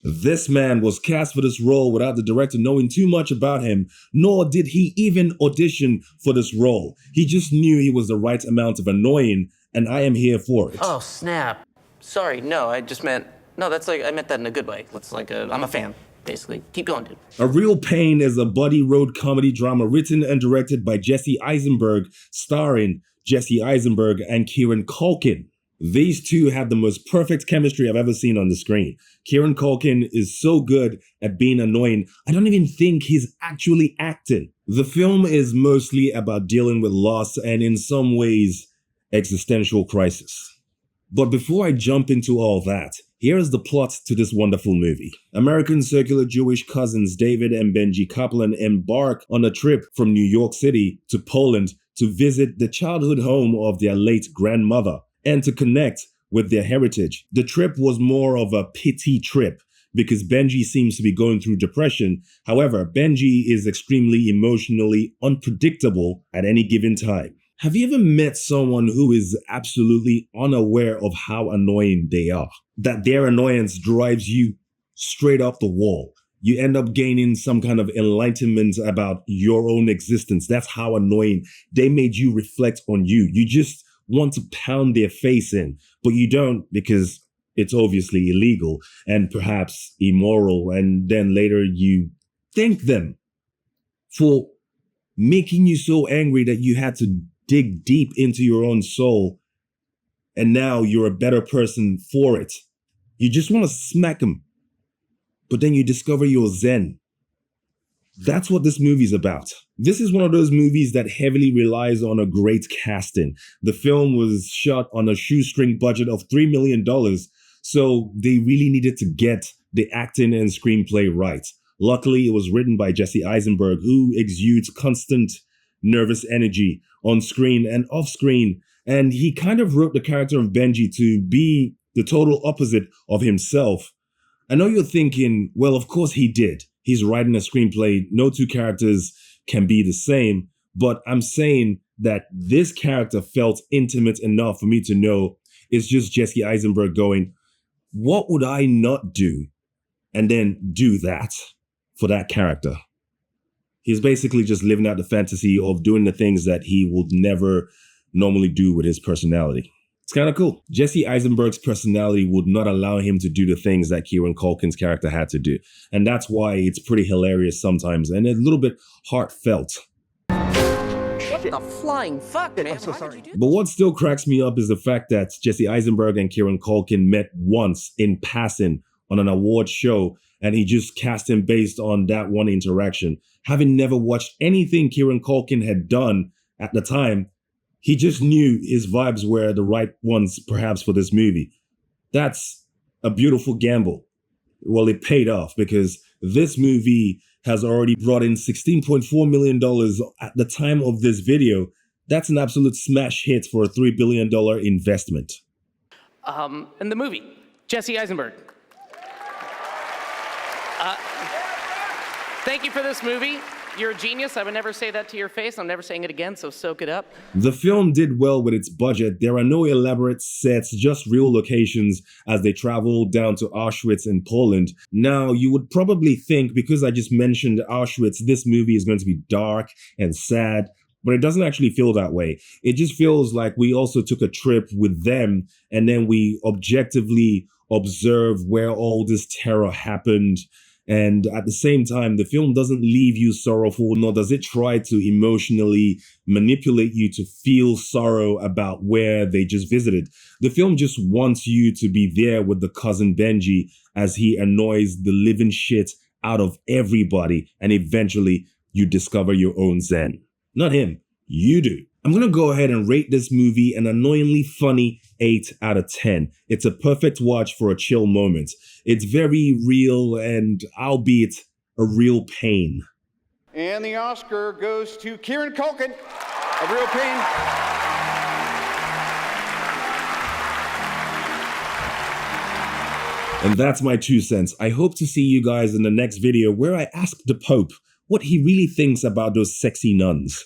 This man was cast for this role without the director knowing too much about him, nor did he even audition for this role. He just knew he was the right amount of annoying, and I am here for it. Oh, snap. Sorry, no, I just meant... No, that's like, I meant that in a good way. It's like I'm a fan, basically. Keep going, dude. A Real Pain is a buddy road comedy drama written and directed by Jesse Eisenberg, starring Jesse Eisenberg and Kieran Culkin. These two have the most perfect chemistry I've ever seen on the screen. Kieran Culkin is so good at being annoying, I don't even think he's actually acting. The film is mostly about dealing with loss and in some ways, existential crisis. But before I jump into all that, here is the plot to this wonderful movie. American circular Jewish cousins David and Benji Kaplan embark on a trip from New York City to Poland to visit the childhood home of their late grandmother and to connect with their heritage. The trip was more of a pity trip because Benji seems to be going through depression. However, Benji is extremely emotionally unpredictable at any given time. Have you ever met someone who is absolutely unaware of how annoying they are? That their annoyance drives you straight up the wall. You end up gaining some kind of enlightenment about your own existence. That's how annoying they made you reflect on you. You just want to pound their face in, but you don't because it's obviously illegal and perhaps immoral. And then later you thank them for making you so angry that you had to dig deep into your own soul, and now you're a better person for it. You just want to smack them, but then you discover your zen. That's what this movie's about. This is one of those movies that heavily relies on a great casting. The film was shot on a shoestring budget of $3 million, so they really needed to get the acting and screenplay right. Luckily, it was written by Jesse Eisenberg, who exudes constant nervous energy on screen and off screen, and he kind of wrote the character of Benji to be the total opposite of himself. I know you're thinking, well, of course he did. He's writing a screenplay. No two characters can be the same, but I'm saying that this character felt intimate enough for me to know it's just Jesse Eisenberg going, what would I not do? And then do that for that character. He's basically just living out the fantasy of doing the things that he would never normally do with his personality. It's kind of cool. Jesse Eisenberg's personality would not allow him to do the things that Kieran Culkin's character had to do. And that's why it's pretty hilarious sometimes and a little bit heartfelt. What the flying fuck, man? I'm so sorry. But what still cracks me up is the fact that Jesse Eisenberg and Kieran Culkin met once in passing on an award show, and he just cast him based on that one interaction. Having never watched anything Kieran Culkin had done at the time, he just knew his vibes were the right ones perhaps for this movie. That's a beautiful gamble. Well, it paid off because this movie has already brought in $16.4 million at the time of this video. That's an absolute smash hit for a $3 billion investment. And the movie, Jesse Eisenberg. Thank you for this movie. You're a genius. I would never say that to your face. I'm never saying it again, so soak it up. The film did well with its budget. There are no elaborate sets, just real locations as they travel down to Auschwitz in Poland. Now, you would probably think, because I just mentioned Auschwitz, this movie is going to be dark and sad, but it doesn't actually feel that way. It just feels like we also took a trip with them, and then we objectively observe where all this terror happened. And at the same time, the film doesn't leave you sorrowful, nor does it try to emotionally manipulate you to feel sorrow about where they just visited. The film just wants you to be there with the cousin Benji as he annoys the living shit out of everybody, and eventually you discover your own zen. Not him, you do. I'm going to go ahead and rate this movie an annoyingly funny 8 out of 10. It's a perfect watch for a chill moment. It's very real and, albeit, a real pain. And the Oscar goes to Kieran Culkin, A Real Pain. And that's my 2 cents. I hope to see you guys in the next video where I ask the Pope what he really thinks about those sexy nuns.